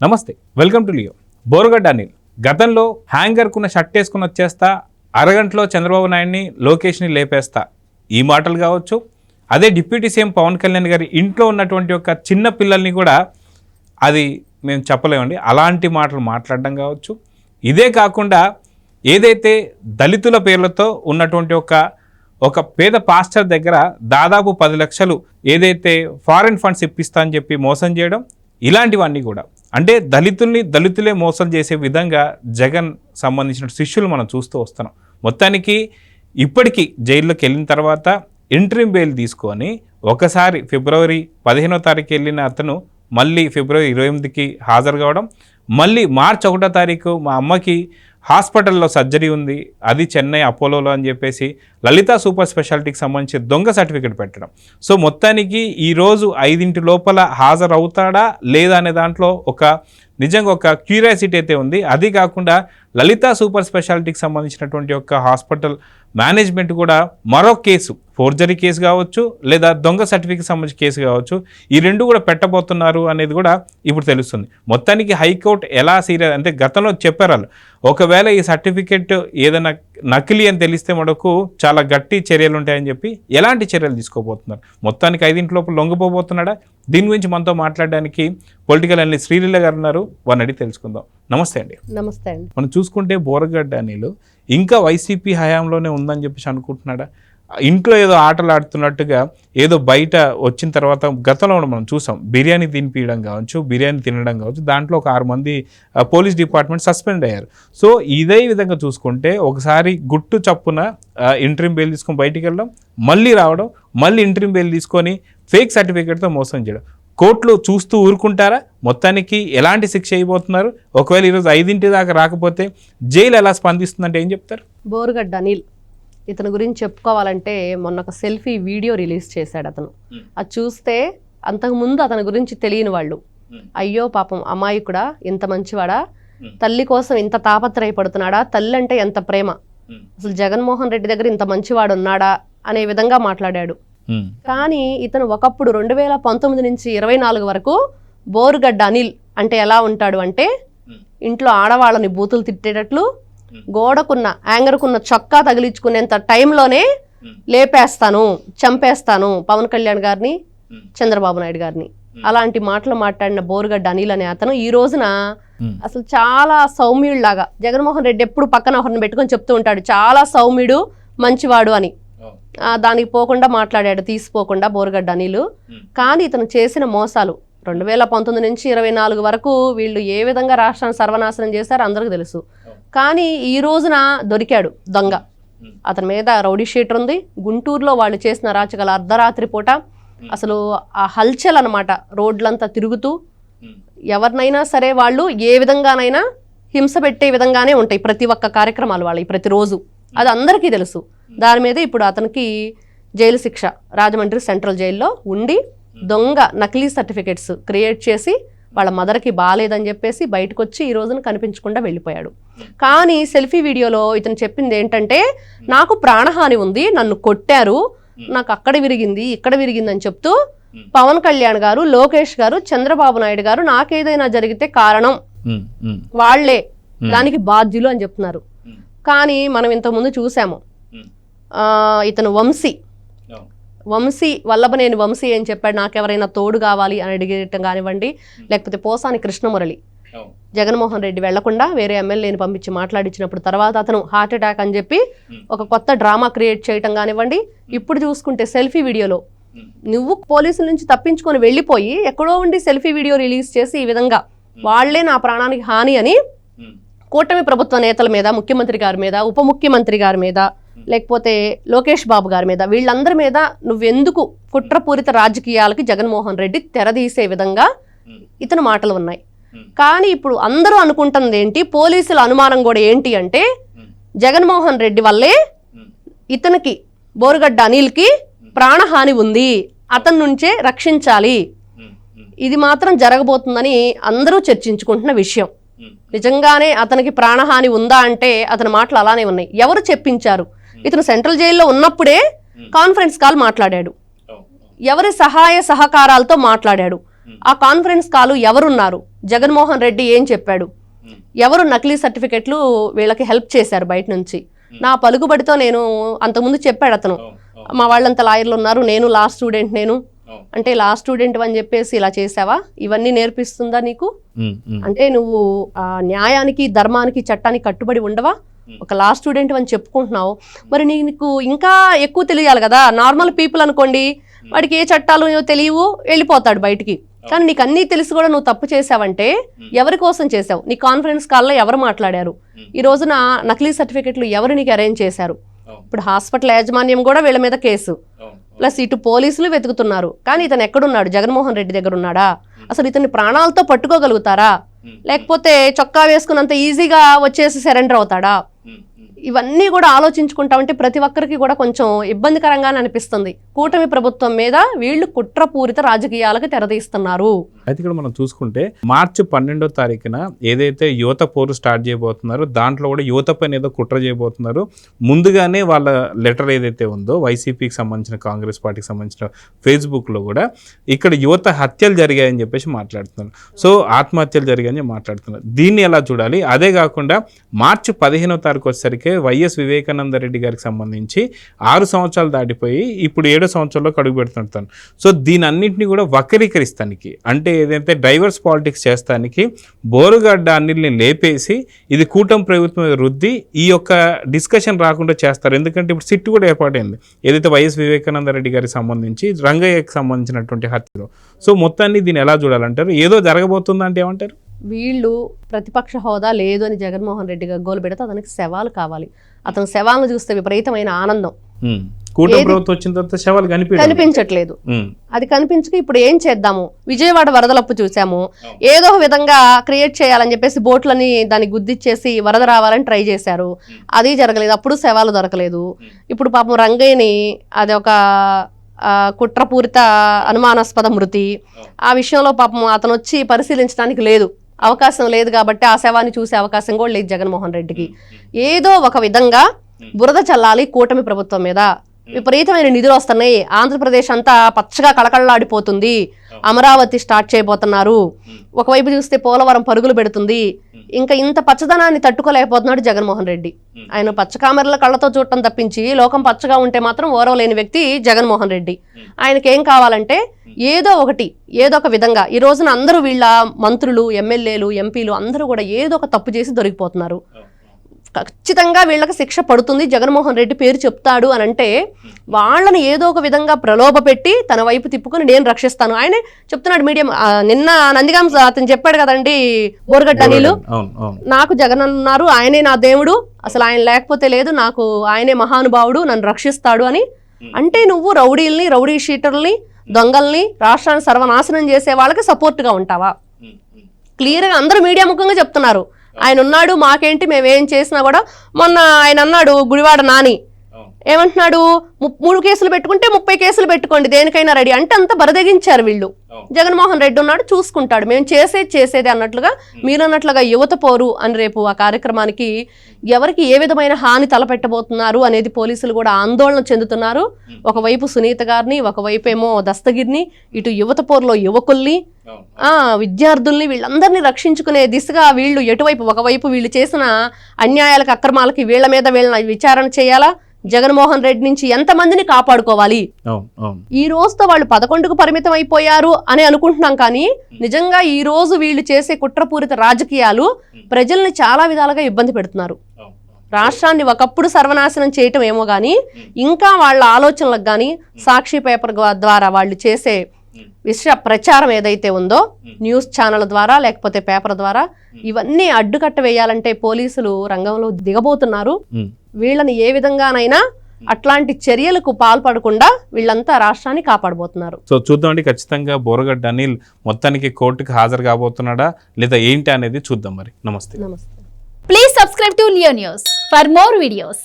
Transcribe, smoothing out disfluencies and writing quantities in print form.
నమస్తే, welcome to Leo. Borugadda Anil గతంలో హ్యాంగర్కున్న shirt వేసుకుని వచ్చేస్తా, అరగంటలో చంద్రబాబు నాయుడిని లోకేష్ని లేపేస్తా, ఈ మాటలు కావచ్చు. అదే డిప్యూటీ సీఎం పవన్ కళ్యాణ్ గారి ఇంట్లో ఉన్నటువంటి ఒక చిన్న పిల్లల్ని కూడా అది మేము చెప్పలేమండి, అలాంటి మాటలు మాట్లాడడం కావచ్చు. ఇదే కాకుండా ఏదైతే దళితుల పేర్లతో ఉన్నటువంటి ఒక పేద పాస్టర్ దగ్గర దాదాపు 10 లక్షలు ఏదైతే ఫారిన్ ఫండ్స్ ఇప్పిస్తా అని చెప్పి మోసం చేయడం, ఇలాంటివన్నీ కూడా అంటే దళితులే మోసం చేసే విధంగా జగన్ సంబంధించిన శిష్యులు మనం చూస్తూ వస్తున్నాం. మొత్తానికి ఇప్పటికీ జైల్లోకి వెళ్ళిన తర్వాత ఇంటరిమ్ బెయిల్ తీసుకొని ఒకసారి ఫిబ్రవరి 15వ తారీఖు వెళ్ళిన అతను మళ్ళీ ఫిబ్రవరి 28కి హాజరు కావడం, మళ్ళీ మార్చి 1వ తారీఖు మా అమ్మకి హాస్పిటల్లో సర్జరీ ఉంది, అది చెన్నై అపోలోలో అని చెప్పేసి లలిత సూపర్ స్పెషాలిటీకి సంబంధించి దొంగ సర్టిఫికేట్ పెట్టడం. సో మొత్తానికి ఈరోజు 5 లోపల హాజరు అవుతాడా లేదా అనే దాంట్లో నిజంగా ఒక క్యూరియాసిటీ అయితే ఉంది. అది కాకుండా లలిత సూపర్ స్పెషాలిటీకి సంబంధించినటువంటి హాస్పిటల్ మేనేజ్మెంట్ కూడా మరో కేసు, ఫోర్జరీ కేసు కావచ్చు లేదా దొంగ సర్టిఫికేట్ సంబంధించిన కేసు కావచ్చు, ఈ రెండు కూడా పెట్టబోతున్నారు అనేది కూడా ఇప్పుడు తెలుస్తుంది. మొత్తానికి హైకోర్టు ఎలా సీరియస్ అంటే గతంలో చెప్పారు వాళ్ళు, ఒకవేళ ఈ సర్టిఫికేట్ ఏదైనా నకిలీ అని తెలిస్తే మనకు చాలా గట్టి చర్యలు ఉంటాయని చెప్పి ఎలాంటి చర్యలు తీసుకోబోతున్నారు. మొత్తానికి 5 లోపల లొంగిపోబోతున్నాడా? దీని గురించి మనతో మాట్లాడడానికి పొలిటికల్ అనలిస్ట్ శ్రీలీల గారు ఉన్నారు, వారిని అడిగి తెలుసుకుందాం. నమస్తే అండి. నమస్తే అండి. మనం చూసుకుంటే బోరగడ్డ అనిల్ ఇంకా వైసీపీ హయాంలోనే ఉందని చెప్పేసి అనుకుంటున్నాడా? ఇంట్లో ఏదో ఆటలు ఆడుతున్నట్టుగా ఏదో బయట వచ్చిన తర్వాత గతంలో మనం చూసాం, బిర్యానీ తినిపించడం కావచ్చు, బిర్యానీ తినడం కావచ్చు, దాంట్లో ఒక 6 మంది పోలీస్ డిపార్ట్మెంట్ సస్పెండ్ అయ్యారు. సో ఇదే విధంగా చూసుకుంటే ఒకసారి గుట్టు చప్పున ఇంటరిమ్ బెయిల్ తీసుకొని బయటికి వెళ్ళడం, మళ్ళీ రావడం, మళ్ళీ ఇంటరిమ్ బెయిల్ తీసుకొని ఫేక్ సర్టిఫికేట్తో మోసం చేయడం, కోర్టులు చూస్తూ ఊరుకుంటారా? మొత్తానికి ఎలాంటి శిక్ష అయిపోతున్నారు? ఒకవేళ ఈరోజు 5 దాకా రాకపోతే జైలు ఎలా స్పందిస్తుందంటే ఏం చెప్తారు? బోరుగడ్డ అనిల్ ఇతని గురించి చెప్పుకోవాలంటే మొన్న ఒక సెల్ఫీ వీడియో రిలీజ్ చేశాడు అతను. అది చూస్తే అంతకుముందు అతని గురించి తెలియని వాళ్ళు, అయ్యో పాపం అమాయకుడా, ఇంత మంచివాడా, తల్లి కోసం ఇంత తాపత్రయపడుతున్నాడా, తల్లి అంటే ఎంత ప్రేమ, అసలు జగన్మోహన్ రెడ్డి దగ్గర ఇంత మంచివాడు ఉన్నాడా అనే విధంగా మాట్లాడాడు. కానీ ఇతను ఒకప్పుడు 2019 నుంచి 24 వరకు బోరుగడ్డ అనిల్ అంటే ఎలా ఉంటాడు అంటే, ఇంట్లో ఆడవాళ్ళని బూతులు తిట్టేటట్లు, గోడకున్న యాంగర్కున్న చొక్కా తగిలించుకునేంత టైంలోనే లేపేస్తాను, చంపేస్తాను పవన్ కళ్యాణ్ గారిని, చంద్రబాబు నాయుడు గారిని, అలాంటి మాటలు మాట్లాడిన బోరుగడ్డ అనిల్ అనే అతను ఈ రోజున అసలు చాలా సౌమ్యుడిలాగా, జగన్మోహన్ రెడ్డి ఎప్పుడు పక్కన ఒకరిని పెట్టుకొని చెప్తూ ఉంటాడు చాలా సౌమ్యుడు మంచివాడు అని, దానికి పోకుండా మాట్లాడాడు, తీసిపోకుండా బోరుగడ్డ అనిల్. కానీ ఇతను చేసిన మోసాలు 2019 నుంచి 24 వరకు వీళ్ళు ఏ విధంగా రాష్ట్రాన్ని సర్వనాశనం చేశారో అందరికీ తెలుసు. కానీ ఈ రోజున దొరికాడు దొంగ. అతని మీద రౌడీ షీటర్ ఉంది. గుంటూరులో వాళ్ళు చేసిన అరాచకాలు అర్ధరాత్రి పూట అసలు ఆ హల్చల్ అనమాట, రోడ్లంతా తిరుగుతూ ఎవరినైనా సరే వాళ్ళు ఏ విధంగానైనా హింస పెట్టే విధంగానే ఉంటాయి ప్రతి ఒక్క కార్యక్రమాలు వాళ్ళవి ప్రతిరోజు, అది అందరికీ తెలుసు. దాని మీద ఇప్పుడు అతనికి జైలు శిక్ష రాజమండ్రి సెంట్రల్ జైల్లో ఉండి దొంగ నకిలీ సర్టిఫికెట్స్ క్రియేట్ చేసి వాళ్ళ మదర్కి బాగాలేదని చెప్పేసి బయటకు వచ్చి ఈ రోజున కనిపించకుండా వెళ్ళిపోయాడు. కానీ సెల్ఫీ వీడియోలో ఇతను చెప్పింది ఏంటంటే, నాకు ప్రాణహాని ఉంది, నన్ను కొట్టారు, నాకు అక్కడ విరిగింది ఇక్కడ విరిగింది అని చెప్తూ పవన్ కళ్యాణ్ గారు, లోకేష్ గారు, చంద్రబాబు నాయుడు గారు నాకేదైనా జరిగితే కారణం వాళ్లే, దానికి బాధ్యులు అని చెప్తున్నారు. కానీ మనం ఇంతకుముందు చూసాము, ఇతను వంశీ వల్లభనేని వంశీ ఏం చెప్పాడు, నాకెవరైనా తోడు కావాలి అని అడిగేయటం కానివ్వండి, లేకపోతే పోసాని కృష్ణమురళి జగన్మోహన్ రెడ్డి వెళ్లకుండా వేరే ఎమ్మెల్యేని పంపించి మాట్లాడించినప్పుడు తర్వాత అతను హార్ట్ అటాక్ అని చెప్పి ఒక కొత్త డ్రామా క్రియేట్ చేయటం కానివ్వండి. ఇప్పుడు చూసుకుంటే సెల్ఫీ వీడియోలో నువ్వు పోలీసుల నుంచి తప్పించుకొని వెళ్ళిపోయి ఎక్కడో ఉండి సెల్ఫీ వీడియో రిలీజ్ చేసి ఈ విధంగా వాళ్లే నా ప్రాణానికి హాని అని కూటమి ప్రభుత్వ నేతల మీద, ముఖ్యమంత్రి గారి మీద, ఉప ముఖ్యమంత్రి గారి మీద, లేకపోతే లోకేష్ బాబు గారి మీద, వీళ్ళందరి మీద నువ్వెందుకు కుట్రపూరిత రాజకీయాలకి జగన్మోహన్ రెడ్డి తెరదీసే విధంగా ఇతని మాటలు ఉన్నాయి. కానీ ఇప్పుడు అందరూ అనుకుంటుంది ఏంటి, పోలీసుల అనుమానం కూడా ఏంటి అంటే, జగన్మోహన్ రెడ్డి వల్లే ఇతనికి బోరుగడ్డ అనిల్కి ప్రాణహాని ఉంది, అతని నుంచే రక్షించాలి, ఇది మాత్రం జరగబోతుందని అందరూ చర్చించుకుంటున్న విషయం. నిజంగానే అతనికి ప్రాణహాని ఉందా అంటే అతని మాటలు అలానే ఉన్నాయి. ఎవరు చెప్పించారు? ఇతను సెంట్రల్ జైల్లో ఉన్నప్పుడే కాన్ఫరెన్స్ కాల్ మాట్లాడాడు, ఎవరి సహాయ సహకారాలతో మాట్లాడాడు. ఆ కాన్ఫరెన్స్ కాల్ ఎవరున్నారు, జగన్మోహన్ రెడ్డి ఏం చెప్పాడు, ఎవరు నకిలీ సర్టిఫికెట్లు వీళ్ళకి హెల్ప్ చేశారు బయట నుంచి, నా పలుకుబడితో నేను అంతకుముందు చెప్పాడు అతను, మా వాళ్ళంతా లాయర్లు ఉన్నారు, నేను లా స్టూడెంట్, నేను అంటే లా స్టూడెంట్ అని చెప్పేసి ఇలా చేసావా, ఇవన్నీ నేర్పిస్తుందా నీకు, అంటే నువ్వు న్యాయానికి ధర్మానికి చట్టానికి కట్టుబడి ఉండవా, ఒక లా స్టూడెంట్ అని చెప్పుకుంటున్నావు, మరి నీకు ఇంకా ఎక్కువ తెలియాలి కదా. నార్మల్ పీపుల్ అనుకోండి, వాడికి ఏ చట్టాలు తెలియవు, వెళ్ళిపోతాడు బయటికి. కానీ నీకు అన్నీ తెలిసి కూడా నువ్వు తప్పు చేసావంటే ఎవరి కోసం చేసావు, నీ కాన్ఫరెన్స్ కాల్లో ఎవరు మాట్లాడారు, ఈ రోజున నకిలీ సర్టిఫికెట్లు ఎవరు నీకు అరేంజ్ చేశారు. ఇప్పుడు హాస్పిటల్ యాజమాన్యం కూడా వీళ్ళ మీద కేసు, ప్లస్ ఇటు పోలీసులు వెతుకుతున్నారు. కానీ ఇతను ఎక్కడున్నాడు, జగన్మోహన్ రెడ్డి దగ్గర ఉన్నాడా, అసలు ఇతన్ని ప్రాణాలతో పట్టుకోగలుగుతారా, లేకపోతే చొక్కా వేసుకున్నంత ఈజీగా వచ్చేసి సరెండర్ అవుతాడా, ఇవన్నీ కూడా ఆలోచించుకుంటా ఉంటే ప్రతి ఒక్కరికి కూడా కొంచెం ఇబ్బందికరంగానే అనిపిస్తుంది. కూటమి ప్రభుత్వం మీద వీళ్ళు కుట్రపూరిత రాజకీయాలకు తెరదీస్తున్నారు. అయితే ఇక్కడ మనం చూసుకుంటే మార్చి 12వ తారీఖున ఏదైతే యువత పోరు స్టార్ట్ చేయబోతున్నారో దాంట్లో కూడా యువత పైన ఏదో కుట్ర చేయబోతున్నారు. ముందుగానే వాళ్ళ లెటర్ ఏదైతే ఉందో వైసీపీకి సంబంధించిన, కాంగ్రెస్ పార్టీకి సంబంధించిన ఫేస్బుక్లో కూడా ఇక్కడ యువత హత్యలు జరిగాయని చెప్పేసి మాట్లాడుతున్నారు. సో ఆత్మహత్యలు జరిగాయని మాట్లాడుతున్నారు. దీన్ని ఎలా చూడాలి? అదే కాకుండా మార్చి 15వ తారీఖు వచ్చేసరికి వైఎస్ వివేకానంద రెడ్డి గారికి సంబంధించి 6 సంవత్సరాలు దాటిపోయి ఇప్పుడు 7వ సంవత్సరంలో అడుగు పెడుతుంటాను. సో దీని అన్నింటినీ కూడా వక్రీకరిస్తానికి, అంటే ఏదైతే డైవర్స్ పాలిటిక్స్ చేస్తానికి బోరుగడ్డ అన్నిటిని లేపేసి ఇది కూటమి ప్రభుత్వం రుద్ది ఈ యొక్క డిస్కషన్ రాకుండా చేస్తారు. ఎందుకంటే ఇప్పుడు సిట్ కూడా ఏర్పాటైంది ఏదైతే వైఎస్ వివేకానంద రెడ్డి గారికి సంబంధించి రంగయ్యకి సంబంధించినటువంటి హత్యలో. సో మొత్తాన్ని దీన్ని ఎలా చూడాలంటారు? ఏదో జరగబోతుందంటే ఏమంటారు? వీళ్ళు ప్రతిపక్ష హోదా లేదు అని జగన్మోహన్ రెడ్డి గగ్గోలు పెడితే అతనికి శవాలు కావాలి. అతను శవాలను చూస్తే విపరీతమైన ఆనందం. కూటమి ప్రభుత్వం వచ్చిన తర్వాత శవాలు కనిపించట్లేదు. అది కనిపించక ఇప్పుడు ఏం చేద్దాము, విజయవాడ వరదలప్పు చూసాము, ఏదో ఒక విధంగా క్రియేట్ చేయాలని చెప్పేసి బోట్లని దాన్ని గుద్దిచ్చేసి వరద రావాలని ట్రై చేశారు, అది జరగలేదు, అప్పుడు శవాలు దొరకలేదు. ఇప్పుడు పాపం రంగయ్యని అది ఒక కుట్రపూరిత అనుమానాస్పద మృతి, ఆ విషయంలో పాపం అతను వచ్చి పరిశీలించడానికి లేదు, అవకాశం లేదు కాబట్టి ఆ శవాన్ని చూసే అవకాశం కూడా లేదు జగన్మోహన్ రెడ్డికి. ఏదో ఒక విధంగా బురద చల్లాలి కూటమి ప్రభుత్వం మీద. విపరీతమైన నిధులు వస్తున్నాయి, ఆంధ్రప్రదేశ్ అంతా పచ్చగా కళకళలాడిపోతుంది, అమరావతి స్టార్ట్ చేయబోతున్నారు, ఒకవైపు చూస్తే పోలవరం పరుగులు పెడుతుంది. ఇంకా ఇంత పచ్చదనాన్ని తట్టుకోలేకపోతున్నాడు జగన్మోహన్ రెడ్డి. ఆయన పచ్చకామెరల కళ్ళతో చూడటం తప్పించి లోకం పచ్చగా ఉంటే మాత్రం ఓరవలేని వ్యక్తి జగన్మోహన్ రెడ్డి. ఆయనకి ఏం కావాలంటే ఏదో ఒకటి, ఏదో ఒక విధంగా. ఈ రోజున అందరూ వీళ్ళ మంత్రులు, ఎమ్మెల్యేలు, ఎంపీలు అందరూ కూడా ఏదో ఒక తప్పు చేసి దొరికిపోతున్నారు. ఖచ్చితంగా వీళ్ళకి శిక్ష పడుతుంది, జగన్మోహన్ రెడ్డి పేరు చెప్తాడు అని అంటే వాళ్ళని ఏదో ఒక విధంగా ప్రలోభ పెట్టి తన వైపు తిప్పుకొని నేను రక్షిస్తాను. ఆయనే చెప్తున్నాడు మీడియం, నిన్న నందిగాం అతను చెప్పాడు కదండి, బోరుగడ్డ నీళ్ళు, నాకు జగన్ అన్నారు, ఆయనే నా దేవుడు, అసలు ఆయన లేకపోతే లేదు, నాకు ఆయనే మహానుభావుడు, నన్ను రక్షిస్తాడు అని. అంటే నువ్వు రౌడీల్ని, రౌడీ షీటర్ని, దొంగల్ని, రాష్ట్రాన్ని సర్వనాశనం చేసే వాళ్ళకి సపోర్ట్గా ఉంటావా? క్లియర్గా అందరూ మీడియా ముఖంగా చెప్తున్నారు, ఆయన ఉన్నాడు మాకేంటి, మేమేం చేసినా కూడా. మొన్న ఆయన అన్నాడు గుడివాడ నాని, ఏమంటున్నాడు, 3 కేసులు పెట్టుకుంటే 30 కేసులు పెట్టుకోండి, దేనికైనా రెడీ అంటే అంత బరదగించారు వీళ్ళు. జగన్మోహన్ రెడ్డి ఉన్నాడు చూసుకుంటాడు, మేము చేసేది అన్నట్లుగా. మీరన్నట్లుగా యువత పోరు అని రేపు ఆ కార్యక్రమానికి ఎవరికి ఏ విధమైన హాని తలపెట్టబోతున్నారు అనేది పోలీసులు కూడా ఆందోళన చెందుతున్నారు. ఒకవైపు సునీత గారిని, ఒకవైపు ఏమో దస్తగిరిని, ఇటు యువత పోరులో యువకుల్ని, విద్యార్థుల్ని, వీళ్ళందరినీ రక్షించుకునే దిశగా వీళ్ళు ఎటువైపు, ఒకవైపు వీళ్ళు చేసిన అన్యాయాలకు, అక్రమాలకి వీళ్ళ మీద వీళ్ళని విచారణ చేయాలా, జగన్మోహన్ రెడ్డి నుంచి ఎంతమందిని కాపాడుకోవాలి. ఈ రోజుతో వాళ్ళు 11కు పరిమితం అయిపోయారు అని అనుకుంటున్నాం, కానీ నిజంగా ఈ రోజు వీళ్ళు చేసే కుట్రపూరిత రాజకీయాలు ప్రజల్ని చాలా విధాలుగా ఇబ్బంది పెడుతున్నారు. రాష్ట్రాన్ని ఒకప్పుడు సర్వనాశనం చేయటం ఏమో కానీ ఇంకా వాళ్ళ ఆలోచనలకు కానీ సాక్షి పేపర్ ద్వారా వాళ్ళు చేసే విష ప్రచారం ఏదైతే ఉందో, న్యూస్ ఛానల్ ద్వారా లేకపోతే పేపర్ ద్వారా, ఇవన్నీ అడ్డుకట్ట వేయాలంటే పోలీసులు రంగంలో దిగబోతున్నారు. వీళ్ళని ఏ విధంగానైనా అట్లాంటి చర్యలకు పాల్పడకుండా వీళ్ళంతా రాష్ట్రాన్ని కాపాడబోతున్నారు. సో చూద్దామండి, ఖచ్చితంగా బోరుగడ్డ అనిల్ మొత్తానికి కోర్టుకు హాజరు కాబోతున్నాడా లేదా ఏంటి అనేది చూద్దాం. మరి నమస్తే. నమస్తే. Please subscribe to Leo news for more videos.